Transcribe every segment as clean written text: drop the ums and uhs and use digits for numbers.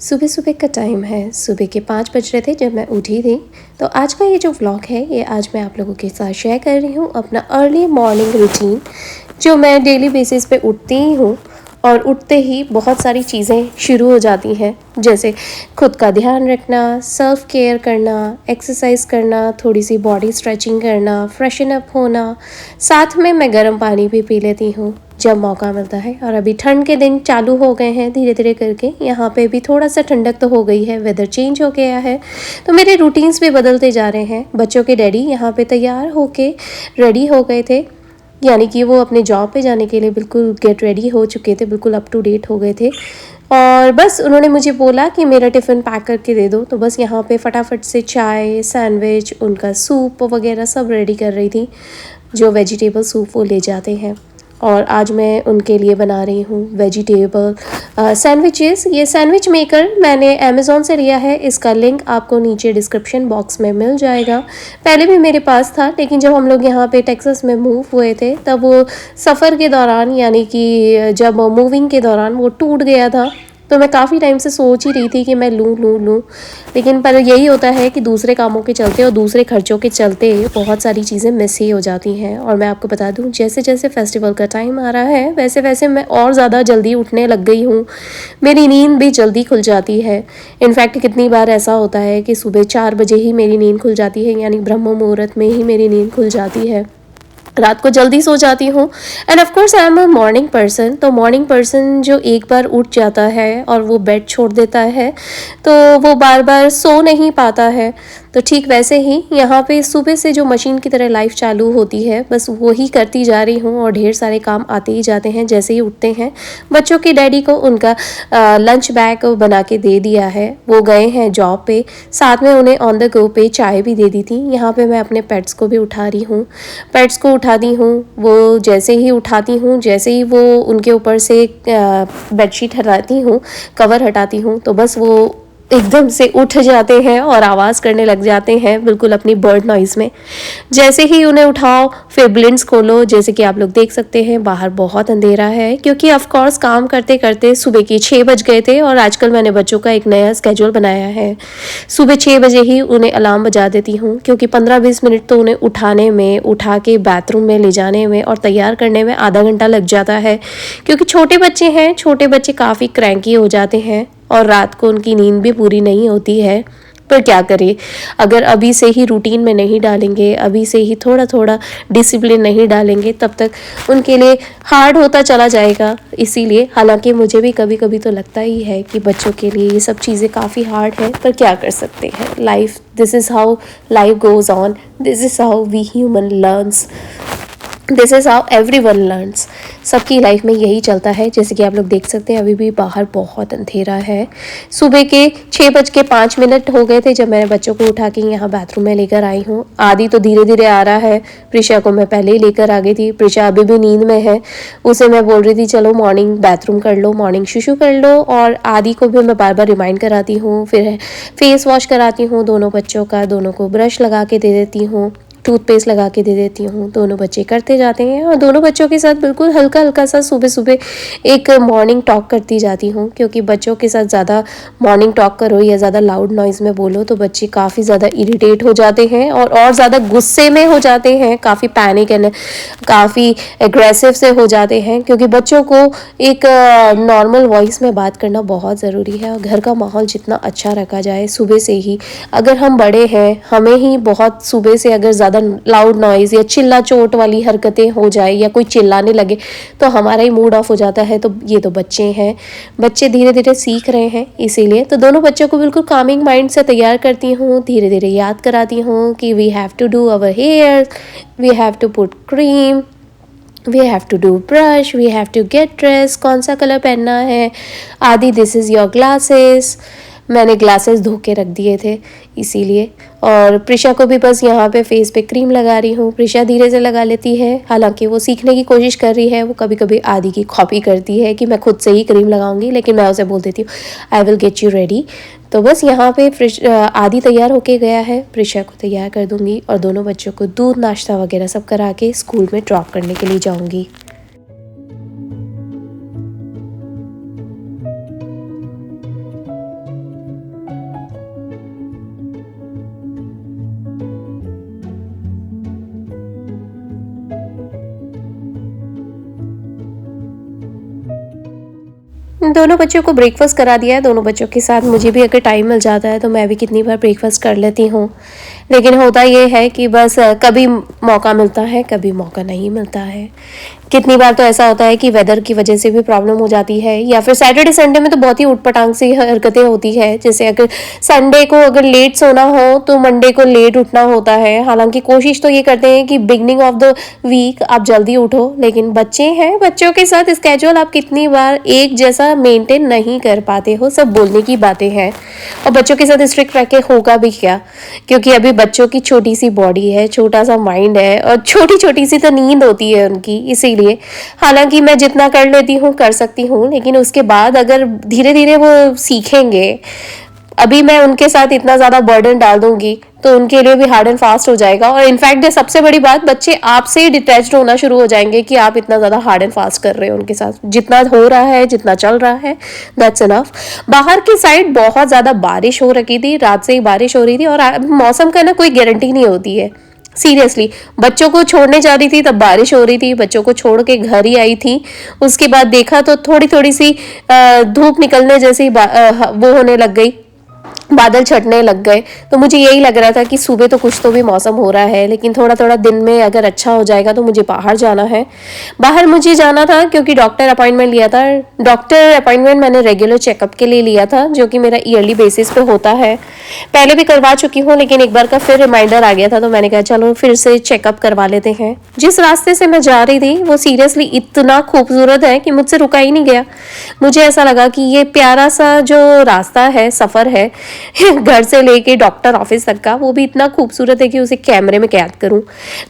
सुबह सुबह का टाइम है। सुबह के 5 बज रहे थे जब मैं उठी थी। तो आज का ये जो व्लॉग है ये आज मैं आप लोगों के साथ शेयर कर रही हूँ अपना अर्ली मॉर्निंग रूटीन, जो मैं डेली बेसिस पे उठती ही हूँ। और उठते ही बहुत सारी चीज़ें शुरू हो जाती हैं, जैसे खुद का ध्यान रखना, सेल्फ केयर करना, एक्सरसाइज करना, थोड़ी सी बॉडी स्ट्रेचिंग करना, फ्रेशन अप होना। साथ में मैं गर्म पानी भी पी लेती हूँ जब मौका मिलता है। और अभी ठंड के दिन चालू हो गए हैं धीरे धीरे करके, यहाँ पे भी थोड़ा सा ठंडक तो हो गई है, वेदर चेंज हो गया है तो मेरे रूटीन्स भी बदलते जा रहे हैं। बच्चों के डैडी यहाँ पे तैयार होके रेडी हो गए थे, यानी कि वो अपने जॉब पे जाने के लिए बिल्कुल गेट रेडी हो चुके थे, बिल्कुल अप टू डेट हो गए थे। और बस उन्होंने मुझे बोला कि मेरा टिफ़िन पैक करके दे दो, तो बस यहाँ पे फटाफट से चाय, सैंडविच, उनका सूप वगैरह सब रेडी कर रही थी, जो वेजिटेबल सूप वो ले जाते हैं। और आज मैं उनके लिए बना रही हूँ वेजिटेबल सैंडविचेस। ये सैंडविच मेकर मैंने अमेज़ॉन से लिया है, इसका लिंक आपको नीचे डिस्क्रिप्शन बॉक्स में मिल जाएगा। पहले भी मेरे पास था, लेकिन जब हम लोग यहाँ पे टेक्सास में मूव हुए थे तब वो सफ़र के दौरान, यानी कि जब मूविंग के दौरान वो टूट गया था। तो मैं काफ़ी टाइम से सोच ही रही थी कि मैं लूँ, लेकिन पर यही होता है कि दूसरे कामों के चलते और दूसरे खर्चों के चलते बहुत सारी चीज़ें मिस ही हो जाती हैं। और मैं आपको बता दूं, जैसे जैसे फेस्टिवल का टाइम आ रहा है वैसे वैसे मैं और ज़्यादा जल्दी उठने लग गई हूँ। मेरी नींद भी जल्दी खुल जाती है। इनफैक्ट कितनी बार ऐसा होता है कि सुबह 4 बजे ही मेरी नींद खुल जाती है, यानी ब्रह्म मुहूर्त में ही मेरी नींद खुल जाती है। रात को जल्दी सो जाती हूँ। End of course I am a morning person. तो मॉर्निंग पर्सन जो एक बार उठ जाता है और वो बेड छोड़ देता है तो वो बार बार सो नहीं पाता है। तो ठीक वैसे ही यहाँ पे सुबह से जो मशीन की तरह लाइफ चालू होती है, बस वो ही करती जा रही हूँ और ढेर सारे काम आते ही जाते हैं जैसे ही उठते हैं। बच्चों के डैडी को उनका लंच बैग बना के दे दिया है, वो गए हैं जॉब पे। साथ में उन्हें ऑन द गो पे चाय भी दे दी थी। यहाँ पे मैं अपने पेट्स को भी उठा रही हूँ, पेट्स को उठाती हूँ। वो जैसे ही उठाती हूँ, जैसे ही वो उनके ऊपर से बेडशीट हटाती हूँ, कवर हटाती हूँ, तो बस वो एकदम से उठ जाते हैं और आवाज़ करने लग जाते हैं, बिल्कुल अपनी बर्ड नॉइज़ में। जैसे ही उन्हें उठाओ फिर ब्लिंड्स खोलो। जैसे कि आप लोग देख सकते हैं बाहर बहुत अंधेरा है, क्योंकि ऑफ कोर्स काम करते करते सुबह के 6 बज गए थे। और आजकल मैंने बच्चों का एक नया स्केड्यूल बनाया है, सुबह 6 बजे ही उन्हें अलार्म बजा देती हूँ, क्योंकि 15-20 मिनट तो उन्हें उठाने में, उठा के बाथरूम में ले जाने में और तैयार करने में आधा घंटा लग जाता है। क्योंकि छोटे बच्चे हैं, छोटे बच्चे काफ़ी क्रैंकी हो जाते हैं और रात को उनकी नींद भी पूरी नहीं होती है। पर क्या करें, अगर अभी से ही रूटीन में नहीं डालेंगे, अभी से ही थोड़ा थोड़ा डिसिप्लिन नहीं डालेंगे, तब तक उनके लिए हार्ड होता चला जाएगा। इसीलिए हालांकि मुझे भी कभी कभी तो लगता ही है कि बच्चों के लिए ये सब चीज़ें काफ़ी हार्ड है, पर क्या कर सकते हैं। Life, this is how life goes on, this is how we human learns, this is how every one learns. सबकी लाइफ में यही चलता है। जैसे कि आप लोग देख सकते हैं अभी भी बाहर बहुत अंधेरा है। सुबह के 6:05 हो गए थे जब मैंने बच्चों को उठा के यहाँ बाथरूम में लेकर आई हूँ। आदि तो धीरे धीरे आ रहा है, प्रिशा को मैं पहले ही लेकर आ गई थी। प्रिशा अभी भी नींद में है, उसे मैं बोल रही थी चलो मॉर्निंग बाथरूम कर लो, मॉर्निंग शुशु कर लो। और आदि को भी मैं बार बार रिमाइंड कराती हूँ, फिर फेस वॉश कराती हूँ दोनों बच्चों का, दोनों को ब्रश लगा के दे देती हूँ, टूथपेस्ट लगा के दे देती हूँ। दोनों बच्चे करते जाते हैं और दोनों बच्चों के साथ बिल्कुल हल्का हल्का सा सुबह सुबह एक मॉर्निंग टॉक करती जाती हूँ, क्योंकि बच्चों के साथ ज़्यादा मॉर्निंग टॉक करो या ज़्यादा लाउड नॉइज़ में बोलो तो बच्चे काफ़ी ज़्यादा इरिटेट हो जाते हैं और ज़्यादा गुस्से में हो जाते हैं, काफ़ी पैनिक एंड काफ़ी एग्रेसिव से हो जाते हैं। क्योंकि बच्चों को एक नॉर्मल वॉइस में बात करना बहुत ज़रूरी है। और घर का माहौल जितना अच्छा रखा जाए सुबह से ही, अगर हम बड़े हैं हमें ही बहुत सुबह से अगर ज़्यादा लाउड नॉइज़ या चिल्ला चोट वाली हरकतें हो जाए या कोई चिल्लाने लगे तो हमारा ही मूड ऑफ हो जाता है। तो ये तो बच्चे हैं, बच्चे धीरे धीरे सीख रहे हैं, इसीलिए तो दोनों बच्चों को बिल्कुल कामिंग माइंड से तैयार करती हूँ, धीरे धीरे याद कराती हूँ कि we have to do our hair, we have to put cream, we have to do brush, we have to get dress, कौन सा कलर पहनना है। Aadi this is your glasses. मैंने ग्लासेस धो के रख दिए थे इसीलिए। और प्रिशा को भी बस यहाँ पे फेस पे क्रीम लगा रही हूँ। प्रिशा धीरे से लगा लेती है, हालांकि वो सीखने की कोशिश कर रही है। वो कभी कभी आदि की कॉपी करती है कि मैं खुद से ही क्रीम लगाऊंगी, लेकिन मैं उसे बोल देती हूँ I will get you ready. तो बस यहाँ पे आदि तैयार होके गया है, प्रिशा को तैयार कर दूँगी और दोनों बच्चों को दूध नाश्ता वगैरह सब करा के स्कूल में ड्रॉप करने के लिए जाऊँगी। दोनों बच्चों को ब्रेकफास्ट करा दिया है। दोनों बच्चों के साथ मुझे भी अगर टाइम मिल जाता है तो मैं भी कितनी बार ब्रेकफास्ट कर लेती हूँ। लेकिन होता ये है कि बस कभी मौका मिलता है, कभी मौका नहीं मिलता है। कितनी बार तो ऐसा होता है कि वेदर की वजह से भी प्रॉब्लम हो जाती है, या फिर सैटरडे संडे में तो बहुत ही ऊटपटांग सी हरकतें होती है। जैसे अगर संडे को अगर लेट सोना हो तो मंडे को लेट उठना होता है। हालांकि कोशिश तो ये करते हैं कि बिगनिंग ऑफ द वीक आप जल्दी उठो, लेकिन बच्चे हैं, बच्चों के साथ स्केड्यूल आप कितनी बार एक जैसा मेंटेन नहीं कर पाते हो। सब बोलने की बातें हैं, और बच्चों के साथ स्ट्रिक्ट रह के होगा भी क्या, क्योंकि अभी बच्चों की छोटी सी बॉडी है, छोटा सा माइंड है, और छोटी छोटी सी तो नींद होती है उनकी। इसीलिए हालांकि मैं जितना कर लेती हूँ कर सकती हूँ, लेकिन उसके बाद अगर धीरे धीरे वो सीखेंगे, अभी मैं उनके साथ इतना ज़्यादा बर्डन डाल दूंगी तो उनके लिए भी हार्ड एंड फास्ट हो जाएगा। और इनफैक्ट सबसे बड़ी बात, बच्चे आपसे ही डिटैच्ड होना शुरू हो जाएंगे कि आप इतना ज़्यादा हार्ड एंड फास्ट कर रहे हो उनके साथ। जितना हो रहा है, जितना चल रहा है, दैट्स इनफ। बाहर की साइड बहुत ज़्यादा बारिश हो रखी थी, रात से ही बारिश हो रही थी, और मौसम का ना कोई गारंटी नहीं होती है। सीरियसली, बच्चों को छोड़ने जा रही थी तब बारिश हो रही थी, बच्चों को छोड़ के घर ही आई थी, उसके बाद देखा तो थोड़ी थोड़ी सी धूप निकलने जैसी वो होने लग गई, बादल छटने लग गए। तो मुझे यही लग रहा था कि सुबह तो कुछ तो भी मौसम हो रहा है, लेकिन थोड़ा थोड़ा दिन में अगर अच्छा हो जाएगा तो मुझे बाहर जाना है। बाहर मुझे जाना था क्योंकि डॉक्टर अपॉइंटमेंट लिया था। डॉक्टर अपॉइंटमेंट मैंने रेगुलर चेकअप के लिए लिया था, जो कि मेरा ईयरली बेसिस पे होता है। पहले भी करवा चुकी हूँ, लेकिन एक बार का फिर रिमाइंडर आ गया था, तो मैंने कहा चलो फिर से चेकअप करवा लेते हैं। जिस रास्ते से मैं जा रही थी वो सीरियसली इतना खूबसूरत है कि मुझसे रुका ही नहीं गया। मुझे ऐसा लगा कि ये प्यारा सा जो रास्ता है, सफ़र है घर से लेके डॉक्टर ऑफिस तक का, वो भी इतना खूबसूरत है कि उसे कैमरे में कैद करूं।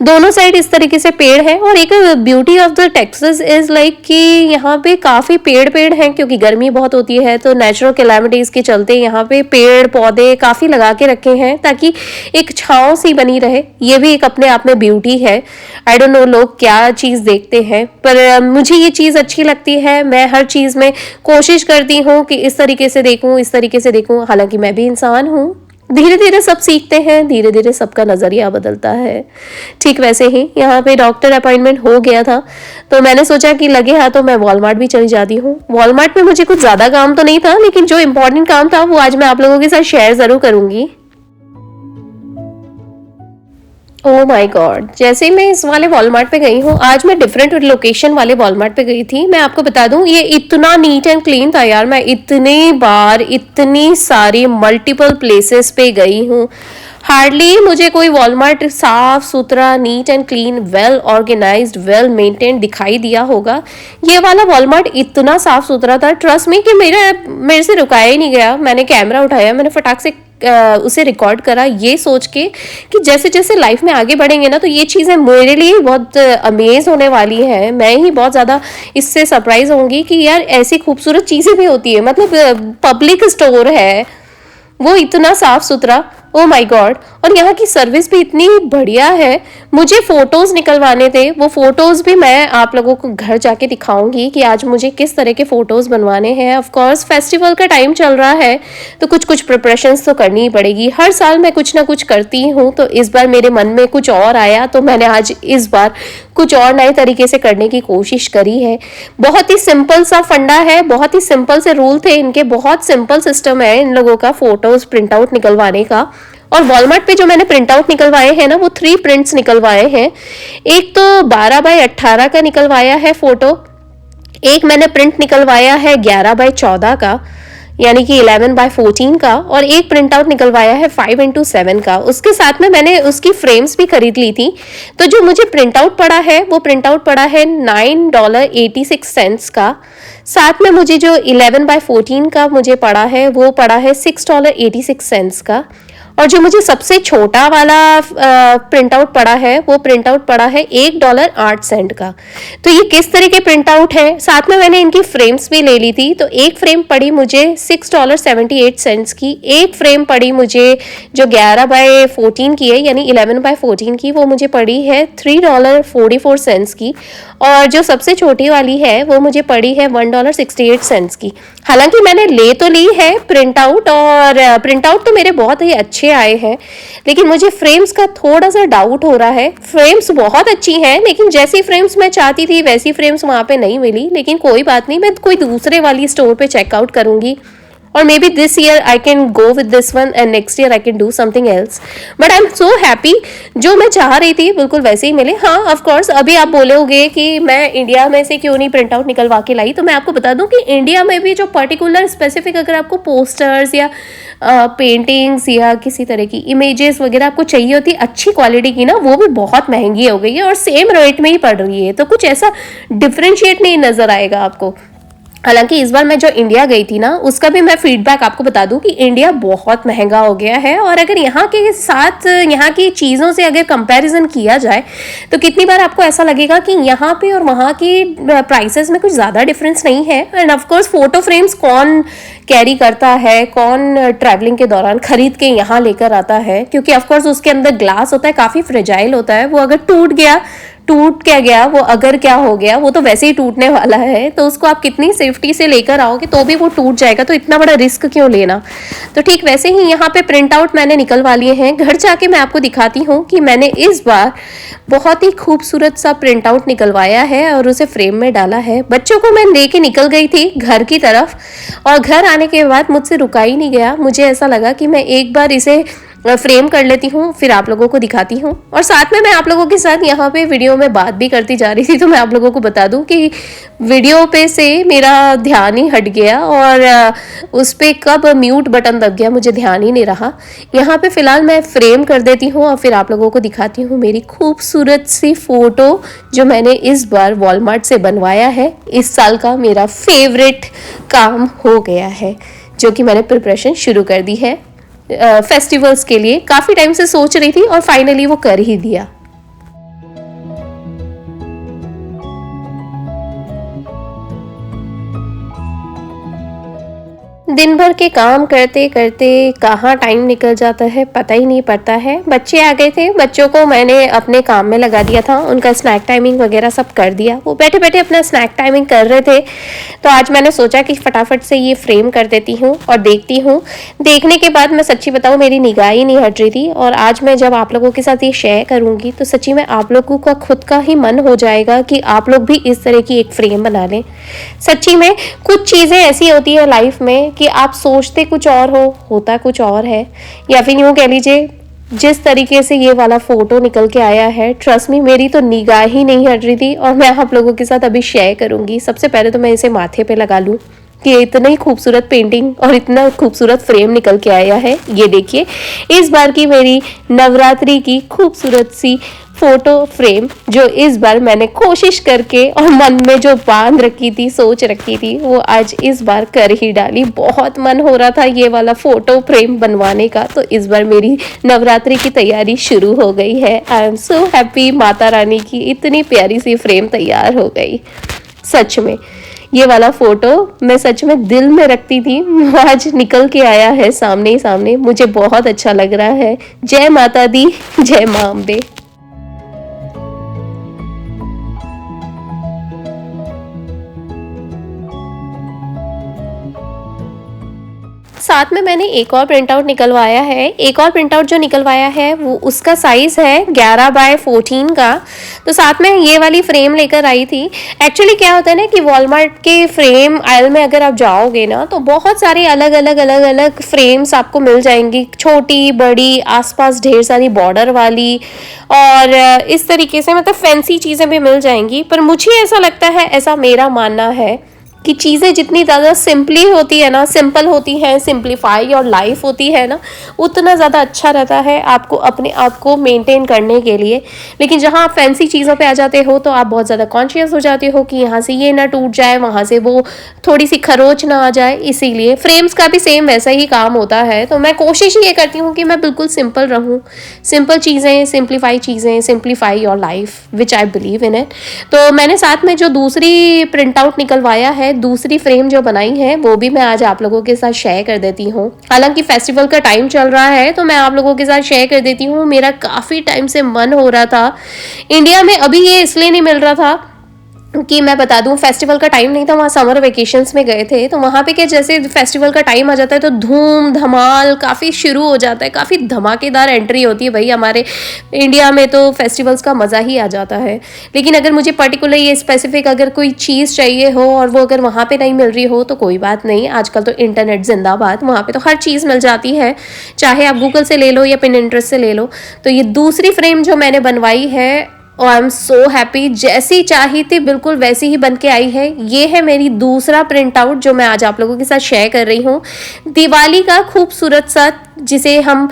दोनों साइड इस तरीके से पेड़ है, और एक beauty of the Texas is like कि यहाँ पे काफ़ी पेड़ हैं, क्योंकि गर्मी बहुत होती है तो नेचुरल कैलामिटीज़ के चलते यहाँ पे पेड़ पौधे काफ़ी लगा के रखे हैं ताकि एक छाँव सी बनी रहे। ये भी एक अपने आप में ब्यूटी है। आई डोंट नो लोग क्या चीज़ देखते हैं, पर मुझे ये चीज़ अच्छी लगती है। मैं हर चीज़ में कोशिश करती हूँ कि इस तरीके से देखूँ, इस तरीके से देखूँ। हालांकि मैं भी इंसान हूँ, धीरे धीरे सब सीखते हैं, धीरे धीरे सबका नज़रिया बदलता है। ठीक वैसे ही यहाँ पे डॉक्टर अपॉइंटमेंट हो गया था, तो मैंने सोचा कि लगे हाथों मैं वॉलमार्ट भी चली जाती हूँ। वॉलमार्ट में मुझे कुछ ज़्यादा काम तो नहीं था, लेकिन जो इम्पोर्टेंट काम था वो आज मैं आप लोगों के साथ शेयर ज़रूर करूँगी। ओह माय गॉड, जैसे ही मैं इस वाले वॉलमार्ट पे गई हूँ, आज मैं डिफरेंट लोकेशन वाले वॉलमार्ट पे गई थी। मैं आपको बता दूँ, ये इतना नीट एंड क्लीन था यार। मैं इतनी बार इतनी सारी मल्टीपल प्लेसेस पे गई हूँ, हार्डली मुझे कोई वॉलमार्ट साफ सुथरा, neat and clean, well organised, well maintained दिखाई दिया होगा। ये वाला वॉलमार्ट इतना साफ सुथरा था, ट्रस्ट मी, कि मेरे से रुकाया ही नहीं गया। मैंने कैमरा उठाया, मैंने फटाक से उसे रिकॉर्ड करा, ये सोच के कि जैसे जैसे लाइफ में आगे बढ़ेंगे ना, तो ये चीज़ें मेरे लिए बहुत अमेज होने वाली हैं। मैं ही बहुत ज़्यादा इससे सरप्राइज होंगी कि यार ऐसी खूबसूरत चीज़ें भी होती है। मतलब पब्लिक स्टोर है, वो इतना साफ सुथरा, ओ माय गॉड। और यहाँ की सर्विस भी इतनी बढ़िया है। मुझे फोटोज निकलवाने थे, वो फोटोज भी मैं आप लोगों को घर जाके दिखाऊंगी कि आज मुझे किस तरह के फोटोज बनवाने हैं। ऑफ कोर्स फेस्टिवल का टाइम चल रहा है, तो कुछ कुछ प्रिपरेशंस तो करनी ही पड़ेगी। हर साल मैं कुछ ना कुछ करती हूँ, तो इस बार मेरे मन में कुछ और आया, तो मैंने आज इस बार कुछ और नए तरीके से करने की कोशिश करी है। बहुत ही सिंपल सा फंडा है, बहुत ही सिंपल से रूल थे इनके, बहुत सिंपल सिस्टम है इन लोगों का फोटोज प्रिंट आउट निकलवाने का। और वॉलमार्ट पे जो मैंने प्रिंट आउट निकलवाए हैं ना, वो 3 प्रिंट्स निकलवाए हैं। एक तो 12x18 का निकलवाया है फोटो, एक मैंने प्रिंट निकलवाया है 11x14 का, यानी कि 11x14 का, और एक प्रिंट आउट निकलवाया है 5x7 का। उसके साथ में मैंने उसकी फ्रेम्स भी खरीद ली थी। तो जो मुझे प्रिंट आउट पड़ा है, वो प्रिंट आउट पड़ा है $9.86 का। साथ में मुझे जो 11x14 का मुझे पड़ा है, वो पड़ा है $6.86 का। और जो मुझे सबसे छोटा वाला प्रिंट आउट पड़ा है, वो प्रिंट आउट पड़ा है $1.08 का। तो ये किस तरह के प्रिंट आउट है। साथ में मैंने इनकी फ्रेम्स भी ले ली थी। तो एक फ्रेम पड़ी मुझे $6.78 की, एक फ्रेम पड़ी मुझे जो 11x14 की है, यानी 11x14 की, वो मुझे पड़ी है $3.44 की। और जो सबसे छोटी वाली है, वो मुझे पड़ी है $1.68 की। हालांकि मैंने ले तो ली है प्रिंट आउट, और प्रिंट आउट तो मेरे बहुत ही अच्छे अच्छे आए हैं, लेकिन मुझे फ्रेम्स का थोड़ा सा डाउट हो रहा है। फ्रेम्स बहुत अच्छी हैं, लेकिन जैसी फ्रेम्स मैं चाहती थी वैसी फ्रेम्स वहाँ पे नहीं मिली। लेकिन कोई बात नहीं, मैं कोई दूसरे वाली स्टोर पे चेकआउट करूँगी, और may be this year I can go with this one and next year I can do something else. But I am so happy, जो मैं चाह रही थी बिल्कुल वैसे ही मिले। हाँ, ऑफ कोर्स अभी आप बोलोगे कि मैं इंडिया में से क्यों नहीं प्रिंट आउट निकलवा के लाई, तो मैं आपको बता दूं कि इंडिया में भी जो पर्टिकुलर स्पेसिफिक अगर आपको पोस्टर्स या पेंटिंग्स या किसी तरह की इमेजेस वगैरह आपको चाहिए होती अच्छी क्वालिटी की ना, वो भी बहुत महंगी हो गई है और सेम रेट में ही पड़ रही है, तो कुछ ऐसा डिफ्रेंशिएट नहीं नजर आएगा आपको। हालांकि इस बार मैं जो इंडिया गई थी ना, उसका भी मैं फीडबैक आपको बता दूं कि इंडिया बहुत महंगा हो गया है, और अगर यहाँ के साथ यहाँ की चीज़ों से अगर कंपैरिजन किया जाए तो कितनी बार आपको ऐसा लगेगा कि यहाँ पे और वहाँ की प्राइसेस में कुछ ज़्यादा डिफरेंस नहीं है। एंड ऑफकोर्स फोटो फ्रेम्स कौन कैरी करता है, कौन ट्रैवलिंग के दौरान खरीद के यहाँ लेकर आता है, क्योंकि ऑफकोर्स उसके अंदर ग्लास होता है, काफ़ी फ्रेजाइल होता है, वो अगर टूट क्या गया, वो अगर क्या हो गया, वो तो वैसे ही टूटने वाला है, तो उसको आप कितनी सेफ्टी से लेकर आओगे तो भी वो टूट जाएगा, तो इतना बड़ा रिस्क क्यों लेना। तो ठीक वैसे ही यहाँ पे प्रिंट आउट मैंने निकलवा लिए हैं। घर जाके मैं आपको दिखाती हूँ कि मैंने इस बार बहुत ही खूबसूरत सा प्रिंट आउट निकलवाया है और उसे फ्रेम में डाला है। बच्चों को मैं लेके निकल गई थी घर की तरफ, और घर आने के बाद मुझसे रुका ही नहीं गया। मुझे ऐसा लगा कि मैं एक बार इसे फ्रेम कर लेती हूँ, फिर आप लोगों को दिखाती हूँ। और साथ में मैं आप लोगों के साथ यहाँ पे वीडियो में बात भी करती जा रही थी, तो मैं आप लोगों को बता दूँ कि वीडियो पे से मेरा ध्यान ही हट गया, और उस पर कब म्यूट बटन दब गया मुझे ध्यान ही नहीं रहा। यहाँ पे फिलहाल मैं फ्रेम कर देती हूँ और फिर आप लोगों को दिखाती हूँ मेरी खूबसूरत सी फोटो जो मैंने इस बार वॉलमार्ट से बनवाया है। इस साल का मेरा फेवरेट काम हो गया है, जो कि मैंने प्रिपरेशन शुरू कर दी है फेस्टिवल्स के लिए। काफ़ी टाइम से सोच रही थी और फाइनली वो कर ही दिया। दिन भर के काम करते करते कहाँ टाइम निकल जाता है पता ही नहीं पड़ता है। बच्चे आ गए थे, बच्चों को मैंने अपने काम में लगा दिया था, उनका स्नैक टाइमिंग वगैरह सब कर दिया। वो बैठे बैठे अपना स्नैक टाइमिंग कर रहे थे, तो आज मैंने सोचा कि फटाफट से ये फ्रेम कर देती हूँ और देखती हूँ। देखने के बाद मैं सच्ची बताऊँ मेरी निगाह ही नहीं हट रही थी, और आज मैं जब आप लोगों के साथ ये शेयर करूँगी तो सच्ची में आप लोगों का खुद का ही मन हो जाएगा कि आप लोग भी इस तरह की एक फ्रेम बना लें। सच्ची में कुछ चीज़ें ऐसी होती है लाइफ में कि आप सोचते कुछ और होता कुछ और है। या फिर यूँ कह लीजिए, जिस तरीके से ये वाला फोटो निकल के आया है, ट्रस्ट मी मेरी तो निगाह ही नहीं हट रही थी, और मैं आप लोगों के साथ अभी शेयर करूंगी। सबसे पहले तो मैं इसे माथे पे लगा लूँ कि इतना ही खूबसूरत पेंटिंग और इतना खूबसूरत फ्रेम निकल के आया है। ये देखिए, इस बार की मेरी नवरात्रि की खूबसूरत सी फोटो फ्रेम, जो इस बार मैंने कोशिश करके और मन में जो बांध रखी थी, सोच रखी थी, वो आज इस बार कर ही डाली। बहुत मन हो रहा था ये वाला फोटो फ्रेम बनवाने का, तो इस बार मेरी नवरात्रि की तैयारी शुरू हो गई है। I am so happy, Mata Rani की इतनी प्यारी सी फ्रेम तैयार हो गई। सच में ये वाला फोटो मैं सच में दिल में रखती थी, आज निकल के आया है सामने ही सामने। मुझे बहुत अच्छा लग रहा है। जय माता दी, जय मां अम्बे। साथ में मैंने एक और प्रिंट आउट निकलवाया है। एक और प्रिंट आउट जो निकलवाया है वो उसका साइज़ है 11x14 का। तो साथ में ये वाली फ्रेम लेकर आई थी। एक्चुअली क्या होता है ना कि वॉलमार्ट के फ्रेम आयल में अगर आप जाओगे ना, तो बहुत सारी अलग अलग फ्रेम्स आपको मिल जाएंगी, छोटी बड़ी, आसपास ढेर सारी बॉर्डर वाली, और इस तरीके से मतलब फैंसी चीज़ें भी मिल जाएंगी। पर मुझे ऐसा लगता है, ऐसा मेरा मानना है कि चीज़ें जितनी ज़्यादा सिंपली होती है ना, सिंपल होती हैं, सिंप्लीफाई और लाइफ होती है ना, उतना ज़्यादा अच्छा रहता है आपको अपने आप को मेंटेन करने के लिए। लेकिन जहाँ आप फैंसी चीज़ों पे आ जाते हो तो आप बहुत ज़्यादा कॉन्शियस हो जाते हो कि यहाँ से ये ना टूट जाए, वहाँ से वो थोड़ी सी खरोच ना आ जाए। इसीलिए फ्रेम्स का भी सेम वैसा ही काम होता है। तो मैं कोशिश ये करती हूँ कि मैं बिल्कुल सिंपल रहूँ, सिंपल चीज़ें, simplify your life, which I believe in it. तो मैंने साथ में जो दूसरी प्रिंट आउट निकलवाया है, दूसरी फ्रेम जो बनाई है, वो भी मैं आज आप लोगों के साथ शेयर कर देती हूँ। हालांकि फेस्टिवल का टाइम चल रहा है, तो मैं आप लोगों के साथ शेयर कर देती हूँ। मेरा काफ़ी टाइम से मन हो रहा था, इंडिया में अभी ये इसलिए नहीं मिल रहा था कि मैं बता दूं, फेस्टिवल का टाइम नहीं था, वहाँ समर वेकेशंस में गए थे, तो वहाँ पे क्या, जैसे फेस्टिवल का टाइम आ जाता है तो धूम धमाल काफ़ी शुरू हो जाता है, काफ़ी धमाकेदार एंट्री होती है भाई। हमारे इंडिया में तो फेस्टिवल्स का मज़ा ही आ जाता है। लेकिन अगर मुझे पर्टिकुलर ये स्पेसिफिक अगर कोई चीज़ चाहिए हो और वो अगर वहाँ पे नहीं मिल रही हो तो कोई बात नहीं, आजकल तो इंटरनेट जिंदाबाद, वहाँ पे तो हर चीज़ मिल जाती है, चाहे आप गूगल से ले लो या पिनिंटरेस्ट से ले लो। तो ये दूसरी फ्रेम जो मैंने बनवाई है, और आई एम सो हैप्पी, जैसी चाही थी बिल्कुल वैसी ही बन के आई है। ये है मेरी दूसरा प्रिंट आउट जो मैं आज आप लोगों के साथ शेयर कर रही हूँ। दिवाली का खूबसूरत सा, जिसे हम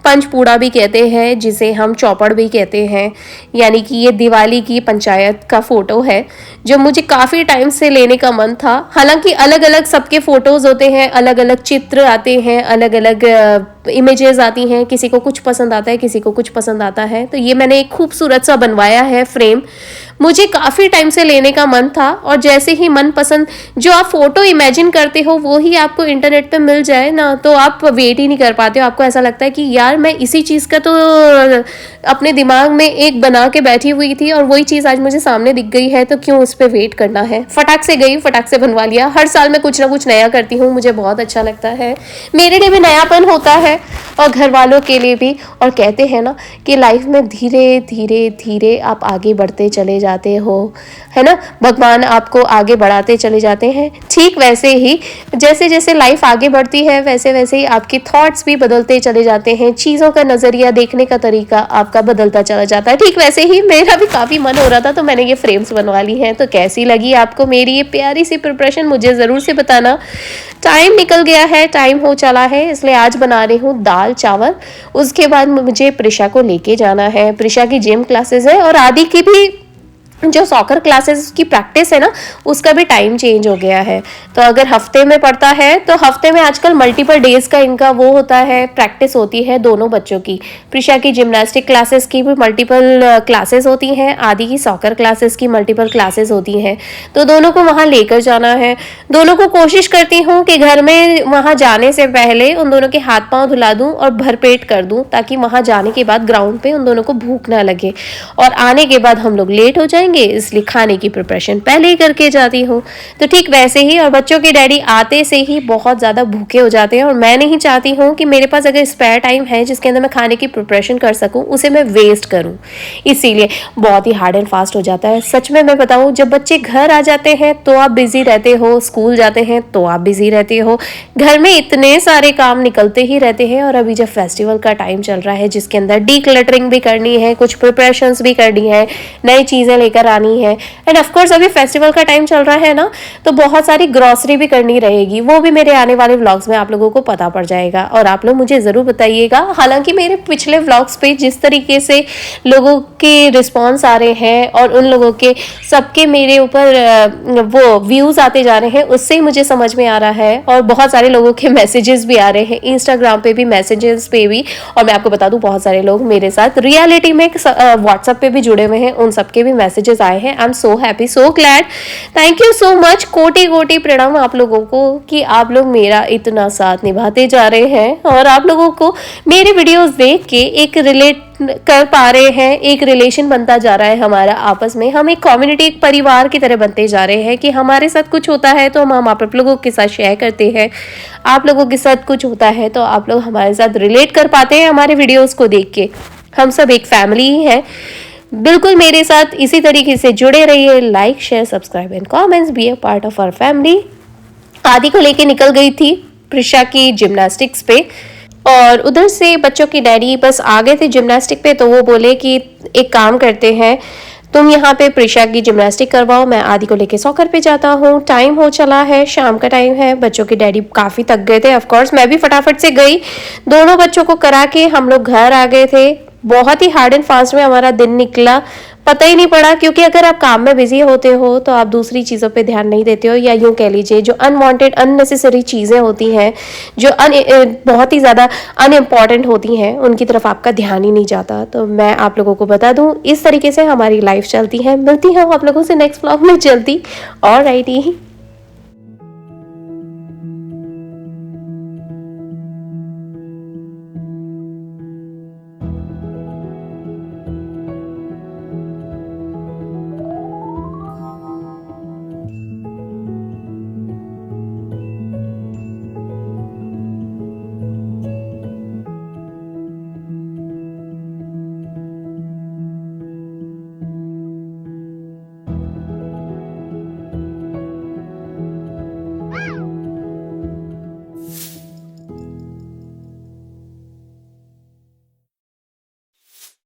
पंचपूड़ा भी कहते हैं, जिसे हम चौपड़ भी कहते हैं, यानी कि ये दिवाली की पंचायत का फ़ोटो है जो मुझे काफ़ी टाइम से लेने का मन था। हालांकि अलग अलग सबके फ़ोटोज़ होते हैं, अलग अलग चित्र आते हैं, अलग अलग इमेजेस आती हैं, किसी को कुछ पसंद आता है, किसी को कुछ पसंद आता है। तो ये मैंने एक खूबसूरत सा बनवाया है फ्रेम, मुझे काफ़ी टाइम से लेने का मन था। और जैसे ही मन पसंद, जो आप फ़ोटो इमेजिन करते हो वो ही आपको इंटरनेट पे मिल जाए ना, तो आप वेट ही नहीं कर पाते हो। आपको ऐसा लगता है कि यार मैं इसी चीज़ का तो अपने दिमाग में एक बना के बैठी हुई थी और वही चीज़ आज मुझे सामने दिख गई है, तो क्यों उस पर वेट करना है। फटाक से गई, फटाक से बनवा लिया। हर साल मैं कुछ ना कुछ नया करती हूँ, मुझे बहुत अच्छा लगता है, मेरे लिए भी नयापन होता है और घर वालों के लिए भी। और कहते हैं ना कि लाइफ में धीरे धीरे धीरे आप आगे बढ़ते चले जाते हो, है ना, भगवान आपको आगे बढ़ाते चले जाते हैं। ठीक वैसे ही जैसे जैसे लाइफ आगे बढ़ती है वैसे वैसे ही आपके थॉट्स भी बदलते चले जाते हैं, चीज़ों का नज़रिया देखने का तरीका आपका बदलता चला जाता है। ठीक वैसे ही मेरा भी काफ़ी मन हो रहा था, तो मैंने ये फ्रेम्स बनवा ली हैं। तो कैसी लगी आपको मेरी ये प्यारी सी प्रिपरेशन, मुझे ज़रूर से बताना। टाइम निकल गया है, टाइम हो चला है, इसलिए आज बना रही हूँ दाल चावल। उसके बाद मुझे प्रिशा को लेके जाना है, प्रिशा की जिम क्लासेस है और आदि की भी जो सॉकर क्लासेस की प्रैक्टिस है ना, उसका भी टाइम चेंज हो गया है। तो अगर हफ्ते में पड़ता है तो हफ्ते में आजकल मल्टीपल डेज का इनका वो होता है, प्रैक्टिस होती है दोनों बच्चों की। प्रिशा की जिम्नास्टिक क्लासेस की भी मल्टीपल क्लासेस होती हैं, आदि की सॉकर क्लासेस की मल्टीपल क्लासेस होती हैं। तो दोनों को वहाँ लेकर जाना है। दोनों को कोशिश करती हूँ कि घर में वहाँ जाने से पहले उन दोनों के हाथ पाँव धुला दूँ और भरपेट कर दूँ, ताकि वहाँ जाने के बाद ग्राउंड पे उन दोनों को भूख ना लगे और आने के बाद हम लोग लेट हो जाएंगे, इसलिए खाने की प्रिपरेशन पहले ही करके जाती हूँ। तो ठीक वैसे ही, और बच्चों के डैडी आते से ही बहुत ज़्यादा भूखे हो जाते हैं और मैं नहीं चाहती हूँ कि मेरे पास अगर स्पेयर टाइम है जिसके अंदर मैं खाने की प्रिपरेशन कर सकूँ, उसे मैं वेस्ट करूँ। इसीलिए बहुत ही हार्ड एंड फास्ट हो जाता है। सच में मैं बताऊँ, जब बच्चे घर आ जाते हैं तो आप बिजी रहते हो, स्कूल जाते हैं तो आप बिजी रहते हो, घर में इतने सारे काम निकलते ही रहते हैं। और अभी जब फेस्टिवल का टाइम चल रहा है जिसके अंदर डीक्लटरिंग भी करनी है, कुछ प्रिपरेशंस भी करनी है, नई चीज़ें लेकर आनी है, एंड ऑफ कोर्स अभी फेस्टिवल का टाइम चल रहा है ना, तो बहुत सारी ग्रोसरी भी करनी रहेगी। वो भी मेरे आने वाले व्लॉग्स में आप लोगों को पता पड़ जाएगा और आप लोग मुझे ज़रूर बताइएगा। हालांकि मेरे पिछले व्लॉग्स पे जिस तरीके से लोगों के रिस्पॉन्स आ रहे हैं और उन लोगों के सबके मेरे ऊपर वो व्यूज़ आते जा रहे हैं, उससे ही मुझे समझ में आ रहा है। और बहुत सारे लोगों के मैसेजेस भी आ रहे हैं, इंस्टाग्राम पे भी, मैसेजेस पे भी। और मैं आपको बता दूं, बहुत सारे लोग मेरे साथ रियलिटी में व्हाट्सएप पे भी जुड़े हुए हैं, उन सबके भी मैसेजेस आए हैं। I am so happy, so glad, thank you so much. कोटि कोटि प्रणाम आप लोगों को कि आप लोग मेरा इतना साथ निभाते जा रहे हैं और आप लोगों को मेरे वीडियोस देख के एक रिलेट कर पा रहे हैं, एक रिलेशन बनता जा रहा है हमारा आपस में। हम एक कम्युनिटी, एक परिवार की तरह बनते जा रहे हैं कि हमारे साथ कुछ होता है तो हम आप लोगों के साथ शेयर करते हैं, आप लोगों के साथ कुछ होता है तो आप लोग हमारे साथ रिलेट कर पाते हैं हमारे वीडियोस को देख के। हम सब एक फैमिली ही है। बिल्कुल मेरे साथ इसी तरीके से जुड़े रहिए। Like, share, subscribe and comments, be a part of our family. Aadi को लेके निकल गई थी प्रिशा की जिम्नास्टिक्स पे और उधर से बच्चों की डैडी बस आ गए थे जिम्नास्टिक पे, तो वो बोले कि एक काम करते हैं, तुम यहाँ पे प्रिशा की जिम्नास्टिक करवाओ, मैं आदि को लेके सॉकर पे जाता हूँ। टाइम हो चला है, शाम का टाइम है, बच्चों के डैडी काफ़ी थक गए थे। ऑफ कोर्स मैं भी फटाफट से गई, दोनों बच्चों को करा के हम लोग घर आ गए थे। बहुत ही हार्ड एंड फास्ट में हमारा दिन निकला, पता ही नहीं पड़ा, क्योंकि अगर आप काम में बिजी होते हो तो आप दूसरी चीज़ों पे ध्यान नहीं देते हो, या यूँ कह लीजिए जो अनवांटेड अननेसेसरी चीज़ें होती हैं, जो बहुत ही ज़्यादा अनइम्पॉर्टेंट होती हैं, उनकी तरफ आपका ध्यान ही नहीं जाता। तो मैं आप लोगों को बता दूं, इस तरीके से हमारी लाइफ चलती है। मिलती हूँ आप लोगों से नेक्स्ट व्लॉग में जल्दी। ऑलराइटी।